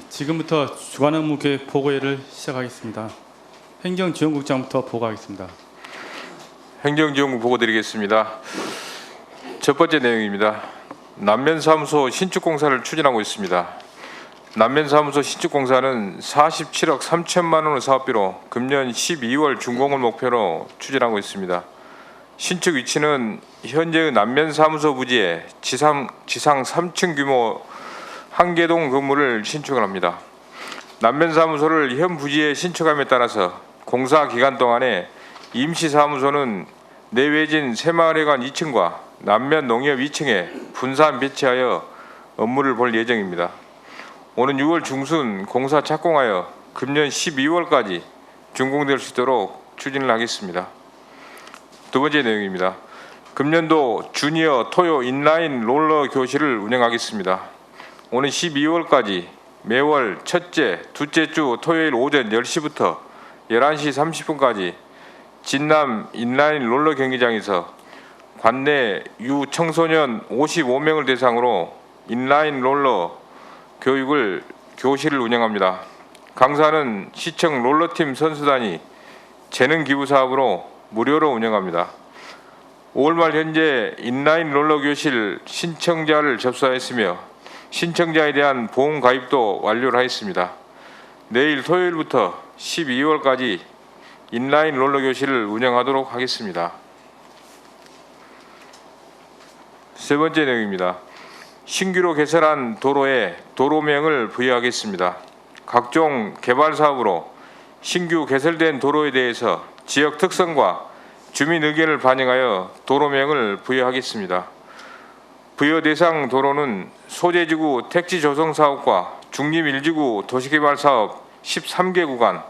지금부터 주간 업무 계획 보고회를 시작하겠습니다. 행정지원국장부터 보고하겠습니다. 행정지원국 보고 드리겠습니다. 첫 번째 내용입니다. 남면사무소 신축공사를 추진하고 있습니다. 남면사무소 신축공사는 47억 3천만 원의 사업비로 금년 12월 준공을 목표로 추진하고 있습니다. 신축 위치는 현재의 남면사무소 부지에 지상 3층 규모 한개동 건물을 신축을 합니다. 남면사무소를 현 부지에 신축함에 따라서 공사 기간 동안에 임시사무소는 내외진 새마을회관 2층과 남면 농협 2층에 분산 배치하여 업무를 볼 예정입니다. 오는 6월 중순 공사 착공하여 금년 12월까지 준공될 수 있도록 추진을 하겠습니다. 두 번째 내용입니다. 금년도 주니어 토요 인라인 롤러 교실을 운영하겠습니다. 오는 12월까지 매월 첫째, 둘째 주 토요일 오전 10시부터 11시 30분까지 진남 인라인 롤러 경기장에서 관내 유청소년 55명을 대상으로 인라인 롤러 교실을 운영합니다. 강사는 시청 롤러팀 선수단이 재능기부 사업으로 무료로 운영합니다. 5월 말 현재 인라인 롤러 교실 신청자를 접수하였으며 신청자에 대한 보험 가입도 완료를 하였습니다. 내일 토요일부터 12월까지 인라인 롤러 교실을 운영하도록 하겠습니다. 세 번째 내용입니다. 신규로 개설한 도로에 도로명을 부여하겠습니다. 각종 개발 사업으로 신규 개설된 도로에 대해서 지역 특성과 주민 의견을 반영하여 도로명을 부여하겠습니다. 부여 대상 도로는 소재지구 택지 조성 사업과 중립 1지구 도시개발 사업 13개 구간,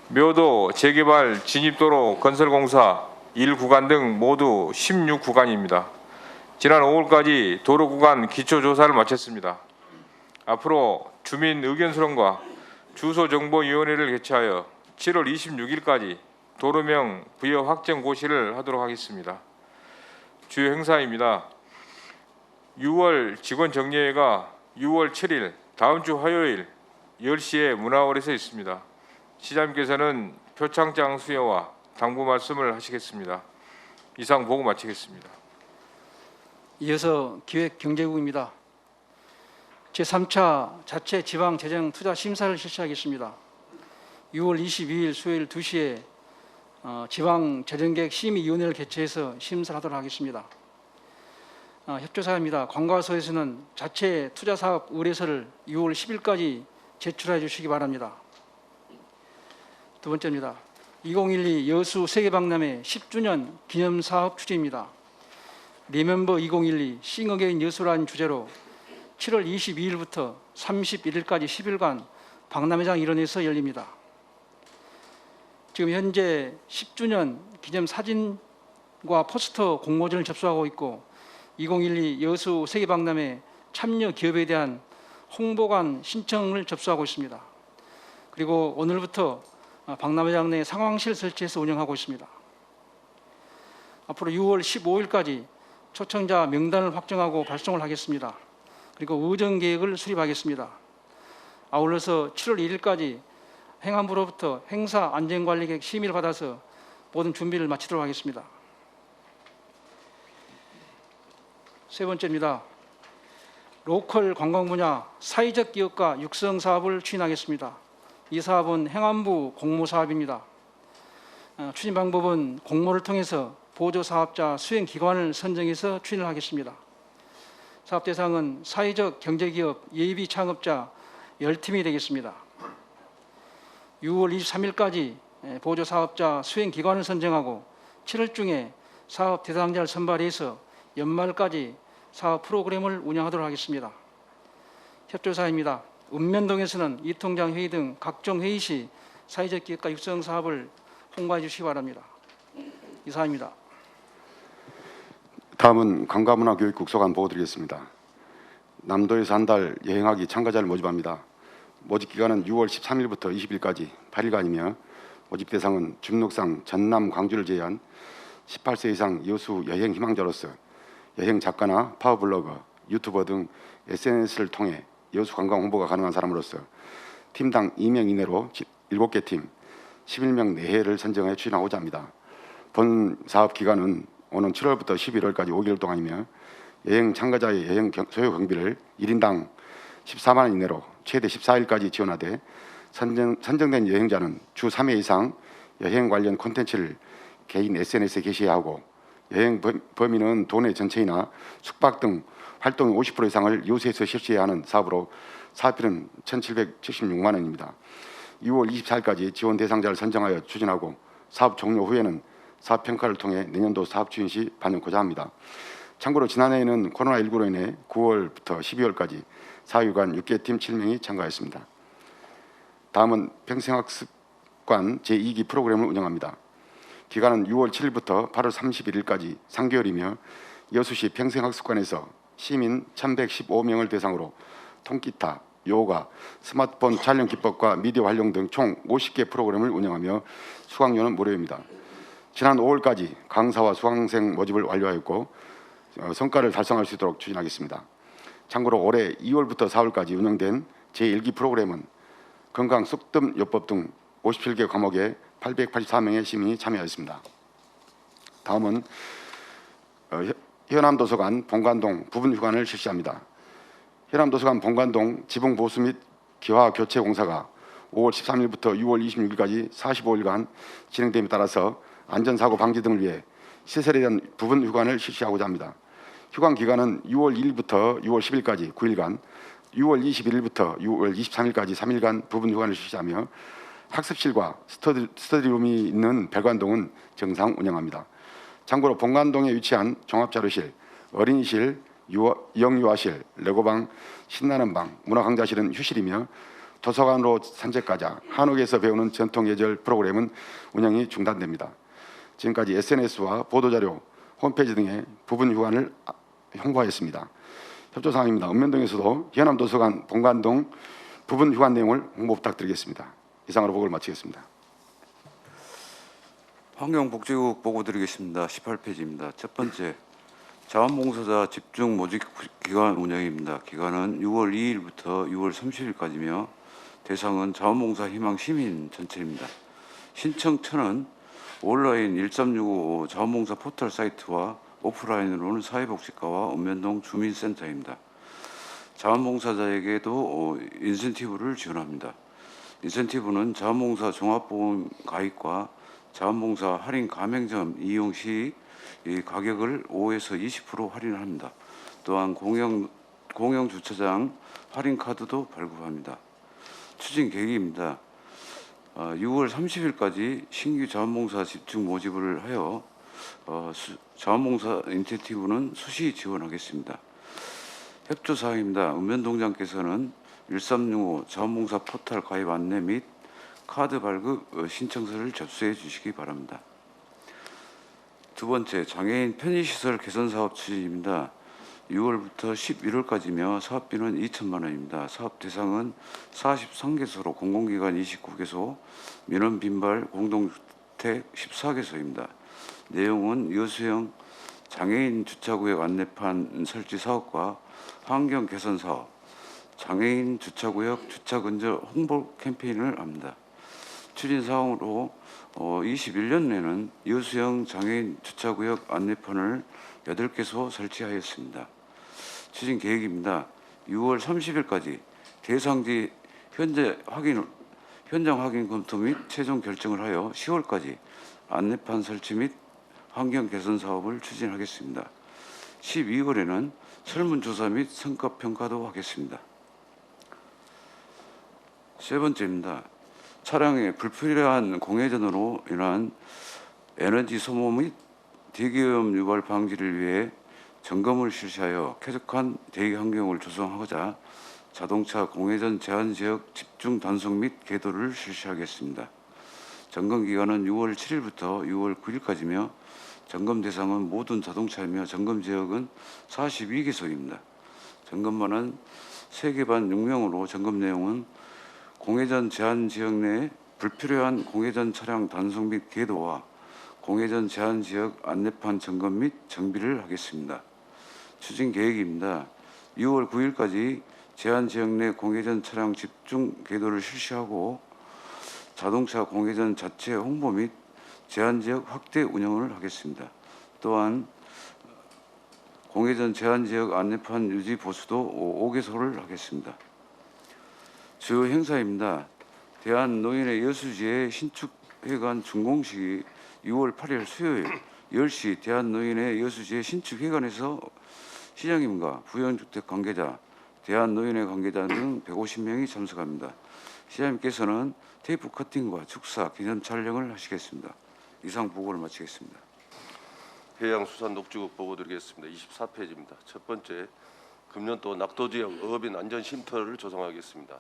묘도 재개발 진입도로 건설공사 1구간 등 모두 16구간입니다. 지난 5월까지 도로 구간 기초조사를 마쳤습니다. 앞으로 주민 의견 수렴과 주소정보위원회를 개최하여 7월 26일까지 도로명 부여 확정 고시를 하도록 하겠습니다. 주요 행사입니다. 6월 직원정리회가 6월 7일 다음 주 화요일 10시에 문화홀에서 있습니다. 시장님께서는 표창장 수여와 당부 말씀을 하시겠습니다. 이상 보고 마치겠습니다. 이어서 기획경제국입니다. 제3차 자체 지방재정 투자 심사를 실시하겠습니다. 6월 22일 수요일 2시에 지방재정계획 심의위원회를 개최해서 심사를 하도록 하겠습니다. 협조사항입니다. 관과서에서는 자체 투자사업 의뢰서를 6월 10일까지 제출해 주시기 바랍니다. 두 번째입니다. 2012 여수 세계박람회 10주년 기념사업 추진입니다. 리멤버 2012 싱어게인 여수라는 주제로 7월 22일부터 31일까지 10일간 박람회장 일원에서 열립니다. 지금 현재 10주년 기념 사진과 포스터 공모전을 접수하고 있고 2012 여수 세계박람회 참여 기업에 대한 홍보관 신청을 접수하고 있습니다. 그리고 오늘부터 박람회장 내 상황실 설치해서 운영하고 있습니다. 앞으로 6월 15일까지 초청자 명단을 확정하고 발송을 하겠습니다. 그리고 의정 계획을 수립하겠습니다. 아울러서 7월 1일까지 행안부로부터 행사 안전관리 계획 심의를 받아서 모든 준비를 마치도록 하겠습니다. 세 번째입니다. 로컬 관광 분야 사회적 기업가 육성 사업을 추진하겠습니다. 이 사업은 행안부 공모 사업입니다. 추진 방법은 공모를 통해서 보조사업자 수행기관을 선정해서 추진을 하겠습니다. 사업 대상은 사회적 경제기업 예비 창업자 10팀이 되겠습니다. 6월 23일까지 보조사업자 수행기관을 선정하고 7월 중에 사업 대상자를 선발해서 연말까지 사업 프로그램을 운영하도록 하겠습니다. 협조사입니다. 읍면동에서는 이통장 회의 등 각종 회의 시 사회적 기업가 육성 사업을 홍보해 주시기 바랍니다. 이상입니다. 다음은 관광문화교육국 소관 보고 드리겠습니다. 남도에서 한 달 여행하기 참가자를 모집합니다. 모집 기간은 6월 13일부터 20일까지 8일간이며 모집 대상은 중록상 전남 광주를 제외한 18세 이상 여수 여행 희망자로서 여행 작가나 파워블로거, 유튜버 등 SNS를 통해 여수 관광 홍보가 가능한 사람으로서 팀당 2명 이내로 7개 팀, 11명 내해를 선정해 추진하고자 합니다. 본 사업 기간은 오는 7월부터 11월까지 5개월 동안이며 여행 참가자의 여행 소요 경비를 1인당 14만 원 이내로 최대 14일까지 지원하되 선정된 여행자는 주 3회 이상 여행 관련 콘텐츠를 개인 SNS에 게시해야 하고 여행 범위는 도내 전체이나 숙박 등 활동의 50% 이상을 요소에서 실시해야 하는 사업으로 사업비는 1,776만 원입니다. 6월 24일까지 지원 대상자를 선정하여 추진하고 사업 종료 후에는 사업 평가를 통해 내년도 사업 추진 시 반영하고자 합니다. 참고로 지난해에는 코로나19로 인해 9월부터 12월까지 사유관 6개 팀 7명이 참가했습니다. 다음은 평생학습관 제2기 프로그램을 운영합니다. 기간은 6월 7일부터 8월 31일까지 3개월이며 여수시 평생학습관에서 시민 1,115명을 대상으로 통기타, 요가, 스마트폰 촬영 기법과 미디어 활용 등 총 50개 프로그램을 운영하며 수강료는 무료입니다. 지난 5월까지 강사와 수강생 모집을 완료하였고 성과를 달성할 수 있도록 추진하겠습니다. 참고로 올해 2월부터 4월까지 운영된 제1기 프로그램은 건강 쑥뜸 요법 등 57개 과목에 884명의 시민이 참여하였습니다. 다음은 현암도서관 본관동 부분 휴관을 실시합니다. 현암도서관 본관동 지붕 보수 및 기화 교체 공사가 5월 13일부터 6월 26일까지 45일간 진행됨에 따라서 안전사고 방지 등을 위해 시설에 대한 부분 휴관을 실시하고자 합니다. 휴관 기간은 6월 1일부터 6월 10일까지 9일간, 6월 21일부터 6월 23일까지 3일간 부분 휴관을 실시하며 학습실과 스터디룸이 있는 별관동은 정상 운영합니다. 참고로 본관동에 위치한 종합자료실, 어린이실, 영유아실, 레고방, 신나는 방, 문화강좌실은 휴실이며 도서관으로 산책가자, 한옥에서 배우는 전통예절 프로그램은 운영이 중단됩니다. 지금까지 SNS와 보도자료, 홈페이지 등의 부분 휴관을 홍보하였습니다. 협조사항입니다. 읍면동에서도 현암도서관 본관동 부분 휴관 내용을 홍보 부탁드리겠습니다. 이상으로 보고를 마치겠습니다. 환경복지국 보고 드리겠습니다. 18페이지입니다. 첫 번째, 자원봉사자 집중 모집 기간 운영입니다. 기간은 6월 2일부터 6월 30일까지며 대상은 자원봉사 희망 시민 전체입니다. 신청처는 온라인 1365 자원봉사 포털 사이트와 오프라인으로는 사회복지과와 읍면동 주민센터입니다. 자원봉사자에게도 인센티브를 지원합니다. 인센티브는 자원봉사 종합보험 가입과 자원봉사 할인 가맹점 이용 시 이 가격을 5에서 20% 할인합니다. 또한 공영 주차장 할인 카드도 발급합니다. 추진 계획입니다. 6월 30일까지 신규 자원봉사 집중 모집을 하여 자원봉사 인센티브는 수시 지원하겠습니다. 협조사항입니다. 읍면동장께서는 1365 자원봉사 포털 가입 안내 및 카드 발급 신청서를 접수해 주시기 바랍니다. 두 번째, 장애인 편의시설 개선 사업 추진입니다. 6월부터 11월까지며 사업비는 2천만 원입니다. 사업 대상은 43개소로 공공기관 29개소, 민원 빈발 공동주택 14개소입니다. 내용은 여수형 장애인 주차구역 안내판 설치 사업과 환경 개선 사업, 장애인 주차구역 주차 근저 홍보 캠페인을 합니다. 추진 사항으로 21년 내는 여수형 장애인 주차구역 안내판을 8개소 설치하였습니다. 추진 계획입니다. 6월 30일까지 대상지 현장 확인 검토 및 최종 결정을 하여 10월까지 안내판 설치 및 환경 개선 사업을 추진하겠습니다. 12월에는 설문조사 및 성과 평가도 하겠습니다. 세 번째입니다. 차량의 불필요한 공회전으로 인한 에너지 소모 및 대기오염 유발 방지를 위해 점검을 실시하여 쾌적한 대기 환경을 조성하고자 자동차 공회전 제한 지역 집중 단속 및 계도를 실시하겠습니다. 점검 기간은 6월 7일부터 6월 9일까지며 점검 대상은 모든 자동차이며 점검 지역은 42개소입니다. 점검만은 3개 반 6명으로 점검 내용은 공회전 제한 지역 내 불필요한 공회전 차량 단속 및 계도와 공회전 제한 지역 안내판 점검 및 정비를 하겠습니다. 추진 계획입니다. 6월 9일까지 제한 지역 내 공회전 차량 집중 계도를 실시하고 자동차 공회전 자체 홍보 및 제한 지역 확대 운영을 하겠습니다. 또한 공회전 제한 지역 안내판 유지 보수도 5개소를 하겠습니다. 주요 행사입니다. 대한노인의 여수지의 신축회관 준공식이 6월 8일 수요일 10시 대한노인의 여수지의 신축회관에서 시장님과 부연주택 관계자, 대한노인회 관계자 등 150명이 참석합니다. 시장님께서는 테이프 커팅과 축사, 기념 촬영을 하시겠습니다. 이상 보고를 마치겠습니다. 해양수산녹지국 보고 드리겠습니다. 24페이지입니다. 첫 번째, 금년도 낙도지역 어업인 안전쉼터를 조성하겠습니다.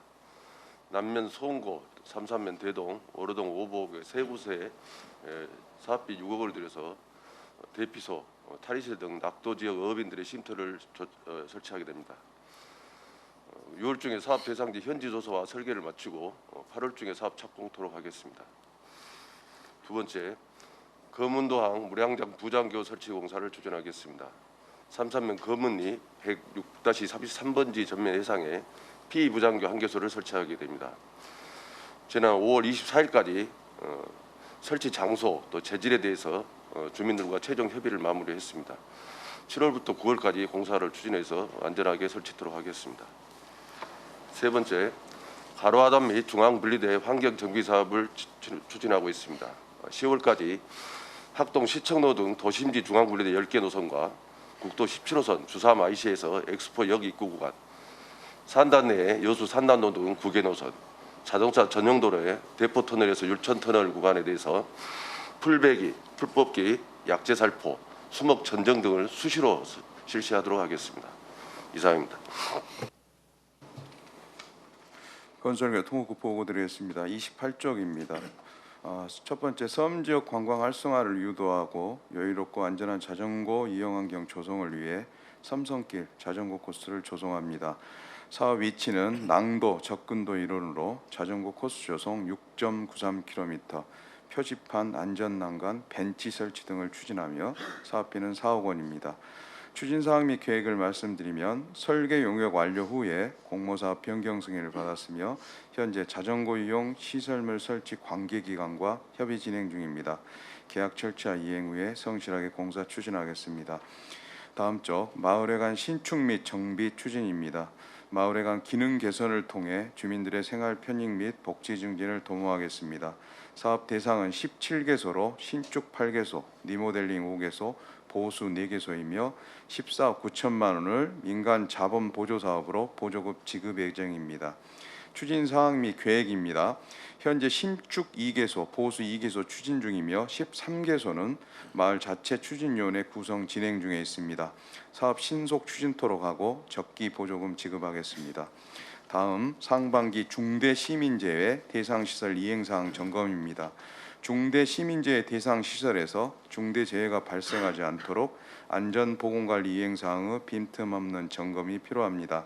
남면 소원고, 삼산면 대동, 오르동 오복의 세 곳에 사업비 6억을 들여서 대피소, 탈의실 등 낙도지역 어업인들의 쉼터를 설치하게 됩니다. 6월 중에 사업 대상지 현지 조사와 설계를 마치고 8월 중에 사업 착공토록 하겠습니다. 두 번째, 검은도항 무량장 부장교 설치 공사를 추진하겠습니다. 삼산면 검은리 106-33번지 전면 해상에 P부장교 한 개소를 설치하게 됩니다. 지난 5월 24일까지 설치 장소 또 재질에 대해서 주민들과 최종 협의를 마무리했습니다. 7월부터 9월까지 공사를 추진해서 안전하게 설치토록 하겠습니다. 세 번째, 가로하단 및 중앙 분리대 환경 정비 사업을 추진하고 있습니다. 10월까지 학동 시청로 등 도심지 중앙 분리대 10개 노선과 국도 17호선 주삼 IC에서 엑스포역 입구 구간, 산단 내에 여수 산단로 등 9개 노선, 자동차 전용도로의 대포터널에서 율천터널 구간에 대해서 풀배기, 풀뽑기, 약재살포, 수목 전정 등을 수시로 실시하도록 하겠습니다. 이상입니다. 건설과 통합국 보고 드리겠습니다. 28쪽입니다. 첫 번째, 섬 지역 관광 활성화를 유도하고 여유롭고 안전한 자전거 이용 환경 조성을 위해 삼성길 자전거 코스를 조성합니다. 사업 위치는 낭도 접근도 일원으로 자전거 코스 조성 6.93km, 표지판, 안전난간, 벤치 설치 등을 추진하며 사업비는 4억 원입니다. 추진사항 및 계획을 말씀드리면 설계 용역 완료 후에 공모사업 변경 승인을 받았으며 현재 자전거 이용 시설물 설치 관계기관과 협의 진행 중입니다. 계약 절차 이행 후에 성실하게 공사 추진하겠습니다. 다음 쪽 마을회 간 신축 및 정비 추진입니다. 마을회 간 기능 개선을 통해 주민들의 생활 편익 및 복지 증진을 도모하겠습니다. 사업 대상은 17개소로 신축 8개소, 리모델링 5개소, 보수 4개소이며 14억 9천만 원을 민간 자본 보조 사업으로 보조급 지급 예정입니다. 추진 사항 및 계획입니다. 현재 신축 2개소, 보수 2개소 추진 중이며 13개소는 마을 자체 추진위원회 구성 진행 중에 있습니다. 사업 신속 추진토록 하고 적기 보조금 지급하겠습니다. 다음 상반기 중대 시민재해 대상 시설 이행 사항 점검입니다. 중대 시민재해 대상 시설에서 중대 재해가 발생하지 않도록 안전 보건관리 이행 사항의 빈틈없는 점검이 필요합니다.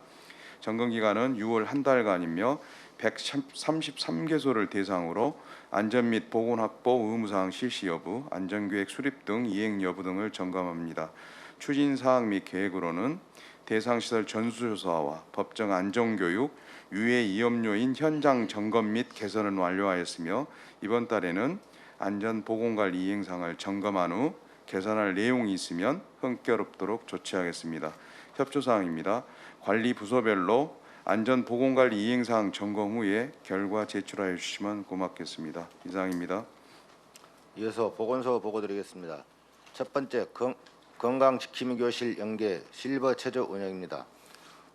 점검 기간은 6월 한 달간이며 133개소를 대상으로 안전 및 보건 확보 의무사항 실시 여부, 안전계획 수립 등 이행 여부 등을 점검합니다. 추진 사항 및 계획으로는 대상시설 전수조사와 법정 안전교육, 유해 위험요인 현장 점검 및 개선은 완료하였으며 이번 달에는 안전보건관리 이행사항을 점검한 후 개선할 내용이 있으면 흥결없도록 조치하겠습니다. 협조사항입니다. 관리 부서별로 안전보건관리 이행사항 점검 후에 결과 제출하여 주시면 고맙겠습니다. 이상입니다. 이어서 보건소 보고 드리겠습니다. 첫 번째, 건강지킴이 교실 연계 실버 체조 운영입니다.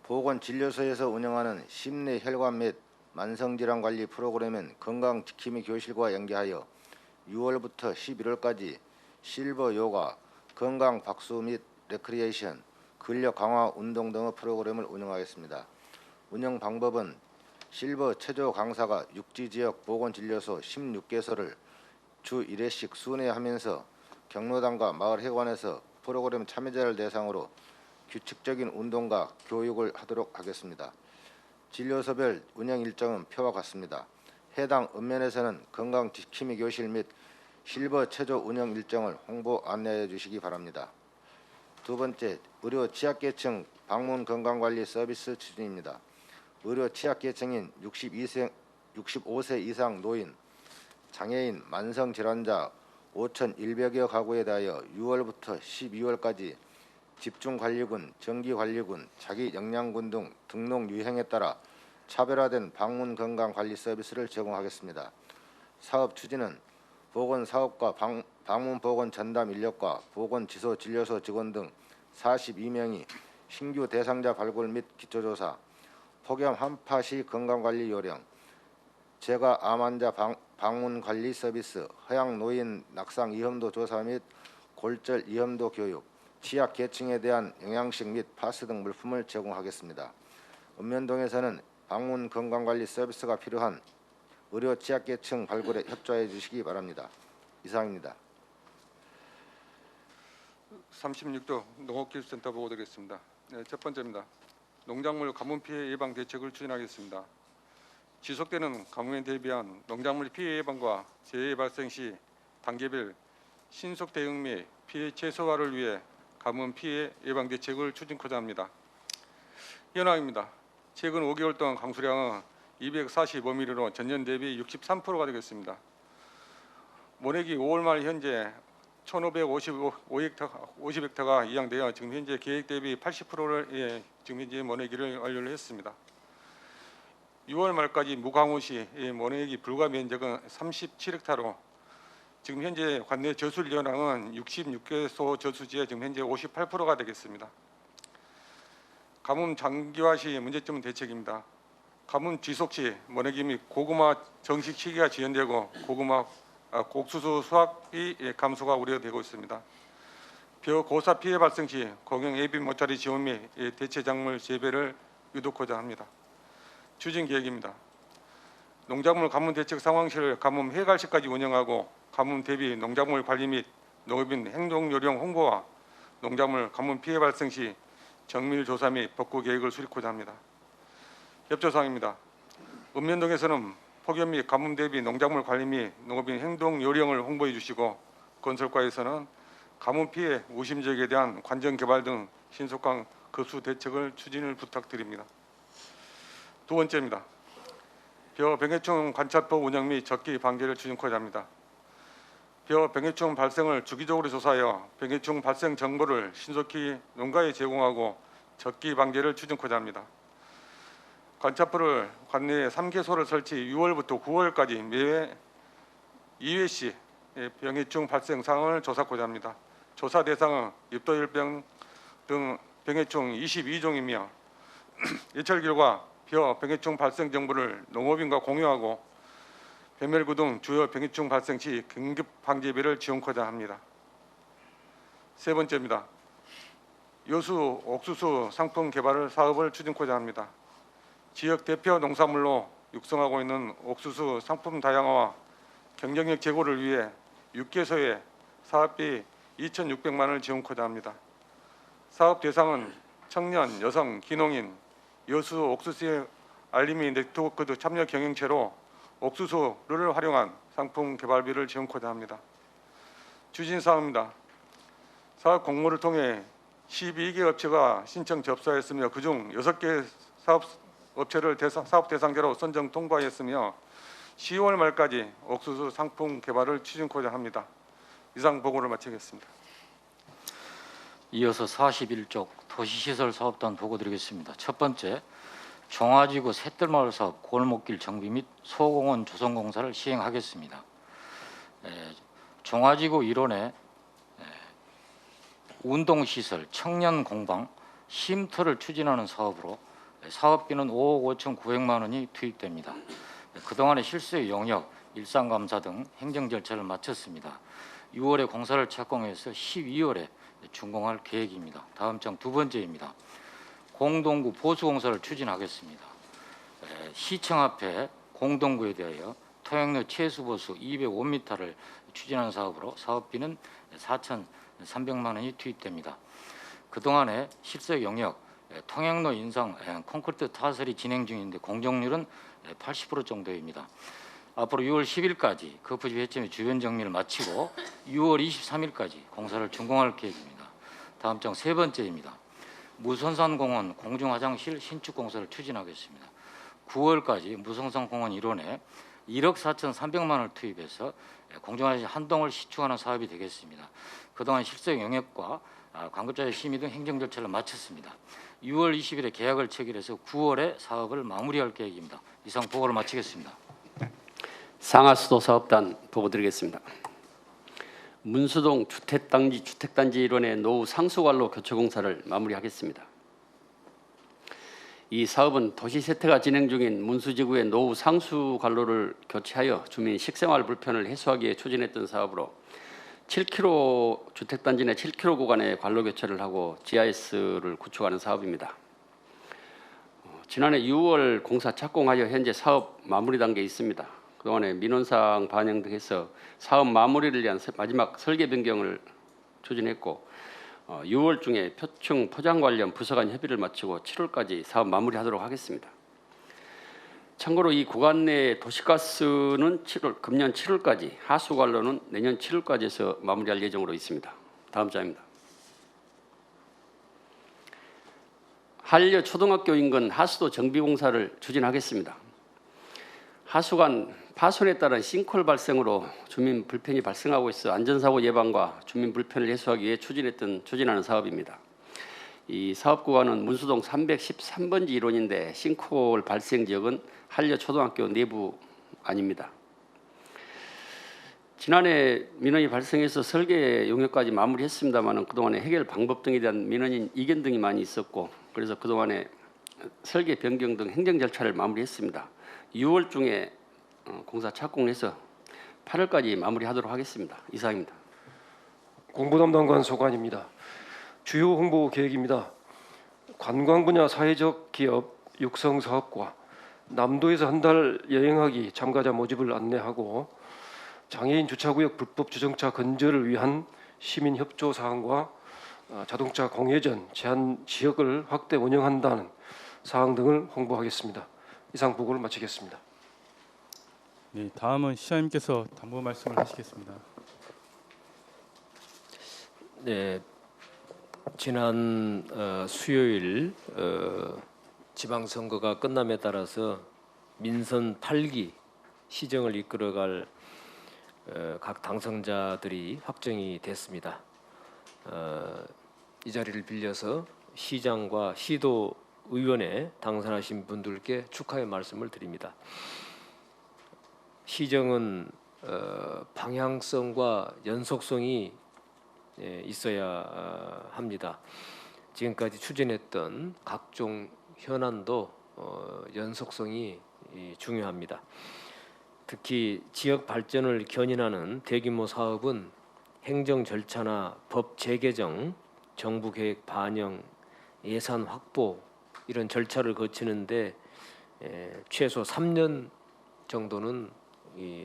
보건진료소에서 운영하는 심내 혈관 및 만성질환 관리 프로그램인 건강지킴이 교실과 연계하여 6월부터 11월까지 실버 요가, 건강 박수 및 레크리에이션, 근력 강화 운동 등의 프로그램을 운영하겠습니다. 운영 방법은 실버 체조 강사가 육지 지역 보건진료소 16개소를 주 1회씩 순회하면서 경로당과 마을 회관에서 프로그램 참여자를 대상으로 규칙적인 운동과 교육을 하도록 하겠습니다. 진료소별 운영 일정은 표와 같습니다. 해당 읍면에서는 건강지킴이 교실 및 실버 체조 운영 일정을 홍보 안내해 주시기 바랍니다. 두 번째, 의료 취약계층 방문 건강관리 서비스 추진입니다. 의료 취약계층인 65세 이상 노인, 장애인, 만성질환자 5,100여 가구에 대하여 6월부터 12월까지 집중관리군, 정기관리군, 자기역량군 등 등록 유형에 따라 차별화된 방문 건강관리 서비스를 제공하겠습니다. 사업 추진은 보건사업과 방문보건 전담 인력과 보건지소진료소 직원 등 42명이 신규 대상자 발굴 및 기초조사, 폭염 한파 시 건강관리 요령, 재가 암 환자 방문관리 서비스, 허양 노인 낙상 위험도 조사 및 골절 위험도 교육, 취약계층에 대한 영양식 및 파스 등 물품을 제공하겠습니다. 읍면동에서는 방문 건강관리 서비스가 필요한 의료 취약계층 발굴에 협조해 주시기 바랍니다. 이상입니다. 36도 농업기술센터 보고 드리겠습니다. 네, 첫 번째입니다. 농작물 가뭄 피해 예방 대책을 추진하겠습니다. 지속되는 가뭄에 대비한 농작물 피해 예방과 재해 발생 시 단계별 신속 대응 및 피해 최소화를 위해 가뭄 피해 예방 대책을 추진코자 합니다. 현황입니다. 최근 5개월 동안 강수량은 245mm로 전년 대비 63%가 되겠습니다. 모내기 5월 말 현재 1,550헥타가 이양되어 지금 현재 계획 대비 80%를 지금 현재 모내기를 완료를 했습니다. 6월 말까지 무강우 시 모내기 불가 면적은 37헥타로 지금 현재 관내 저수 현황은 66개소 저수지에 지금 현재 58%가 되겠습니다. 가뭄 장기화 시 문제점 대책입니다. 가뭄 지속 시 모내기 및 고구마 정식 시기가 지연되고 고구마 옥수수 수확이 감소가 우려되고 있습니다. 벼 고사 피해 발생 시 공영 예비 모짜리 지원 및 대체 작물 재배를 유도코자 합니다. 추진 계획입니다. 농작물 가뭄 대책 상황실 가뭄 해갈 시까지 운영하고 가뭄 대비 농작물 관리 및 농업인 행동 요령 홍보와 농작물 가뭄 피해 발생 시 정밀 조사 및 복구 계획을 수립하고자 합니다. 협조사항입니다. 읍면동에서는 폭염 및 가뭄 대비 농작물 관리 및 농업인 행동 요령을 홍보해 주시고 건설과에서는 가뭄 피해 우심 지역에 대한 관정 개발 등 신속한 급수 대책을 추진을 부탁드립니다. 두 번째입니다. 벼 병해충 관찰포 운영 및 적기 방지를 추진코자 합니다. 벼 병해충 발생을 주기적으로 조사하여 병해충 발생 정보를 신속히 농가에 제공하고 적기 방지를 추진코자 합니다. 관찰포를 관내에 3개소를 설치 6월부터 9월까지 매회 2회씩 병해충 발생 상황을 조사하고자 합니다. 조사 대상은 엽도열병 등 병해충 22종이며 예찰 결과 벼 병해충 발생 정보를 농업인과 공유하고 배멸구 등 주요 병해충 발생 시 긴급 방지비를 지원코자 합니다. 세 번째입니다. 여수 옥수수 상품 개발 사업을 추진코자 합니다. 지역 대표 농산물로 육성하고 있는 옥수수 상품 다양화와 경쟁력 제고를 위해 6개소에 사업비 2,600만 원을 지원코자 합니다. 사업 대상은 청년, 여성, 기농인, 여수 옥수수의 알림이 네트워크 참여 경영체로 옥수수를 활용한 상품 개발비를 지원코자 합니다. 추진 사업입니다. 사업 공모를 통해 12개 업체가 신청 접수하였으며 그중 6개 업체를 사업 대상자로 선정 통보하였으며 10월 말까지 옥수수 상품 개발을 추진코자 합니다. 이상 보고를 마치겠습니다. 이어서 41쪽 도시시설 사업단 보고 드리겠습니다. 첫 번째, 종화지구 샛들마을 사업 골목길 정비 및 소공원 조성 공사를 시행하겠습니다. 종화지구 일원에 운동시설, 청년공방, 쉼터를 추진하는 사업으로 사업비는 5억 5,900만 원이 투입됩니다. 그동안의 실수의 용역, 일상감사 등 행정 절차를 마쳤습니다. 6월에 공사를 착공해서 12월에 준공할 계획입니다. 다음 장 두 번째입니다. 공동구 보수공사를 추진하겠습니다. 시청 앞에 공동구에 대하여 토양로 채수보수 205m를 추진하는 사업으로 사업비는 4,300만 원이 투입됩니다. 그동안의 실수 용역, 통행로 인상, 콘크리트 타설이 진행 중인데 공정률은 80% 정도입니다. 앞으로 6월 10일까지 거푸집 해점의 주변 정리를 마치고 6월 23일까지 공사를 준공할 계획입니다. 다음 장 세 번째입니다. 무선산공원 공중화장실 신축 공사를 추진하겠습니다. 9월까지 무성성 공원 일원에 1억 4,300만 원을 투입해서 공정화시 한동을 시축하는 사업이 되겠습니다. 그동안 실세 용역과 관급자의 심의 등 행정 절차를 마쳤습니다. 6월 20일에 계약을 체결해서 9월에 사업을 마무리할 계획입니다. 이상 보고를 마치겠습니다. 상하수도사업단 보고드리겠습니다. 문수동 주택단지 일원의 노후 상수관로 교체공사를 마무리하겠습니다. 이 사업은 도시세태가 진행 중인 문수지구의 노후 상수관로를 교체하여 주민 식생활 불편을 해소하기 위해 추진했던 사업으로 7km 주택단지 내 7km 구간의 관로 교체를 하고 GIS를 구축하는 사업입니다. 지난해 6월 공사 착공하여 현재 사업 마무리 단계에 있습니다. 그동안에 민원사항 반영 등해서 사업 마무리를 위한 마지막 설계 변경을 추진했고 6월 중에 표층 포장 관련 부서 간 협의를 마치고 7월까지 사업 마무리하도록 하겠습니다. 참고로 이 구간 내 도시가스는 금년 7월까지, 하수 관로는 내년 7월까지 해서 마무리할 예정으로 있습니다. 다음 장입니다. 한려 초등학교 인근 하수도 정비 공사를 추진하겠습니다. 하수관 파손에 따른 싱크홀 발생으로 주민 불편이 발생하고 있어 안전사고 예방과 주민 불편을 해소하기 위해 추진하는 사업입니다. 이 사업 구간은 문수동 313번지 일원인데 싱크홀 발생 지역은 한려 초등학교 내부 아닙니다. 지난해 민원이 발생해서 설계 용역까지 마무리했습니다만 그동안에 해결 방법 등에 대한 민원인 이견 등이 많이 있었고 그래서 그동안에 설계 변경 등 행정 절차를 마무리했습니다. 6월 중에 공사 착공해서 8월까지 마무리하도록 하겠습니다. 이상입니다. 공보담당관 소관입니다. 주요 홍보 계획입니다. 관광 분야 사회적 기업 육성 사업과 남도에서 한 달 여행하기 참가자 모집을 안내하고 장애인 주차구역 불법 주정차 근절을 위한 시민 협조 사항과 자동차 공회전 제한 지역을 확대 운영한다는 사항 등을 홍보하겠습니다. 이상 보고를 마치겠습니다. 네, 다음은 시장님께서 당부 말씀을 하시겠습니다. 네, 지난 수요일 지방선거가 끝남에 따라서 민선 8기 시정을 이끌어갈 각 당선자들이 확정이 됐습니다. 이 자리를 빌려서 시장과 시도의원에 당선하신 분들께 축하의 말씀을 드립니다. 시정은 방향성과 연속성이 있어야 합니다. 지금까지 추진했던 각종 현안도 연속성이 중요합니다. 특히 지역 발전을 견인하는 대규모 사업은 행정 절차나 법 재개정, 정부 계획 반영, 예산 확보 이런 절차를 거치는데 최소 3년 정도는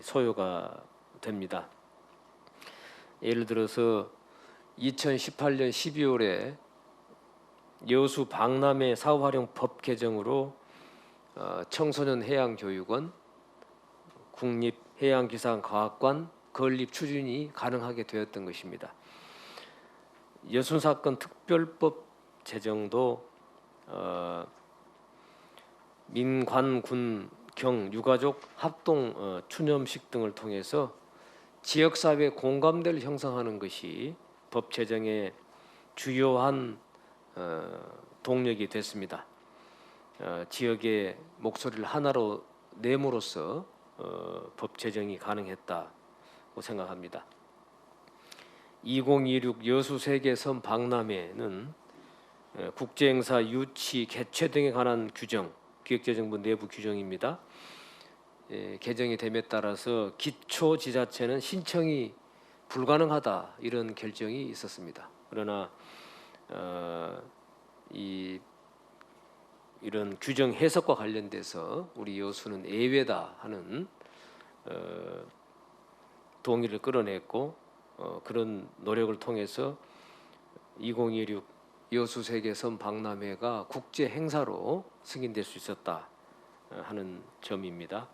소요가 됩니다. 예를 들어서 2018년 12월에 여수 박람회 사후활용 법 개정으로 청소년 해양교육원, 국립해양기상과학관 건립 추진이 가능하게 되었던 것입니다. 여순사건 특별법 제정도 민관, 군, 경, 유가족 합동 추념식 등을 통해서 지역사회 공감대를 형성하는 것이 법 제정의 주요한 동력이 됐습니다. 지역의 목소리를 하나로 내므로써 법 제정이 가능했다고 생각합니다. 2026 여수세계섬 박람회는 국제행사 유치, 개최 등에 관한 규정, 기획재정부 내부 규정입니다. 개정이 됨에 따라서 기초지자체는 신청이 불가능하다 이런 결정이 있었습니다. 그러나 이런 규정 해석과 관련돼서 우리 여수는 예외다 하는 동의를 끌어냈고 그런 노력을 통해서 2026 여수세계섬 박람회가 국제 행사로 승인될 수 있었다 하는 점입니다.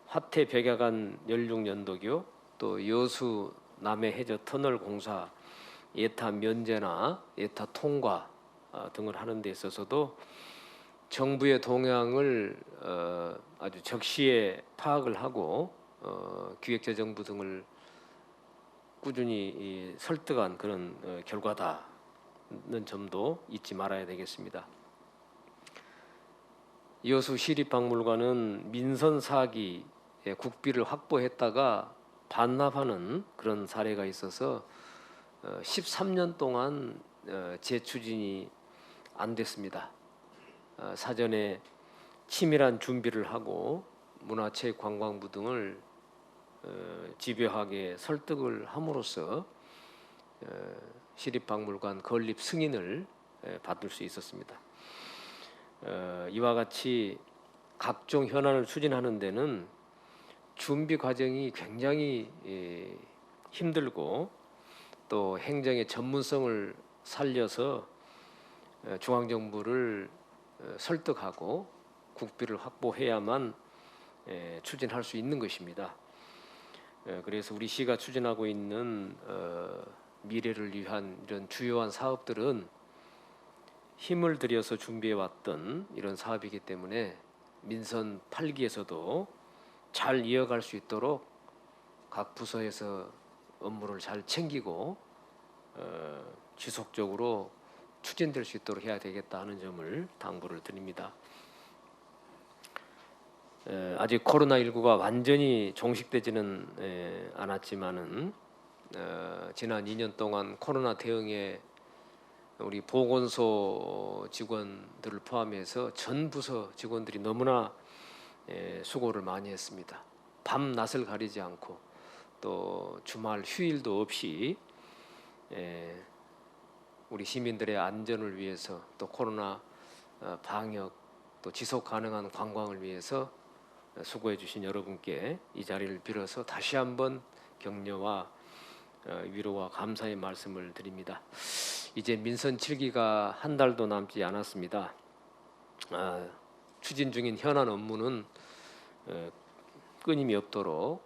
화태 백야간 연륙연도교 또 여수 남해 해저 터널 공사 예타 면제나 예타 통과 등을 하는 데 있어서도 정부의 동향을 아주 적시에 파악을 하고 기획재정부 등을 꾸준히 설득한 그런 결과다는 점도 잊지 말아야 되겠습니다. 여수 시립박물관은 민선 4기의 국비를 확보했다가 반납하는 그런 사례가 있어서 13년 동안 재추진이 안 됐습니다. 사전에 치밀한 준비를 하고 문화체육관광부 등을 집요하게 설득을 함으로써 시립박물관 건립 승인을 받을 수 있었습니다. 이와 같이 각종 현안을 추진하는 데는 준비 과정이 굉장히 힘들고 또 행정의 전문성을 살려서 중앙정부를 설득하고 국비를 확보해야만 추진할 수 있는 것입니다. 그래서 우리 시가 추진하고 있는 미래를 위한 이런 주요한 사업들은 힘을 들여서 준비해왔던 이런 사업이기 때문에 민선 8기에서도 잘 이어갈 수 있도록 각 부서에서 업무를 잘 챙기고 지속적으로 추진될 수 있도록 해야 되겠다 하는 점을 당부를 드립니다. 아직 코로나19가 완전히 종식되지는 않았지만은 지난 2년 동안 코로나 대응에 우리 보건소 직원들을 포함해서 전 부서 직원들이 너무나 수고를 많이 했습니다. 밤낮을 가리지 않고 또 주말 휴일도 없이 우리 시민들의 안전을 위해서 또 코로나 방역 또 지속 가능한 관광을 위해서 수고해 주신 여러분께 이 자리를 빌어서 다시 한번 격려와 위로와 감사의 말씀을 드립니다. 이제 민선 7기가 한 달도 남지 않았습니다. 추진 중인 현안 업무는 끊임이 없도록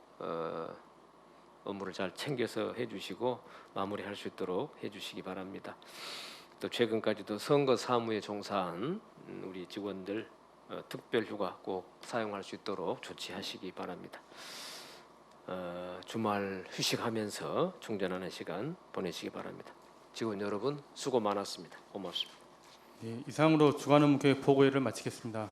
업무를 잘 챙겨서 해주시고 마무리할 수 있도록 해주시기 바랍니다. 또 최근까지도 선거 사무에 종사한 우리 직원들 특별휴가 꼭 사용할 수 있도록 조치하시기 바랍니다. 주말 휴식하면서 충전하는 시간 보내시기 바랍니다. 직원 여러분 수고 많았습니다. 고맙습니다. 이상으로 주간 업무 계획 보고회를 마치겠습니다.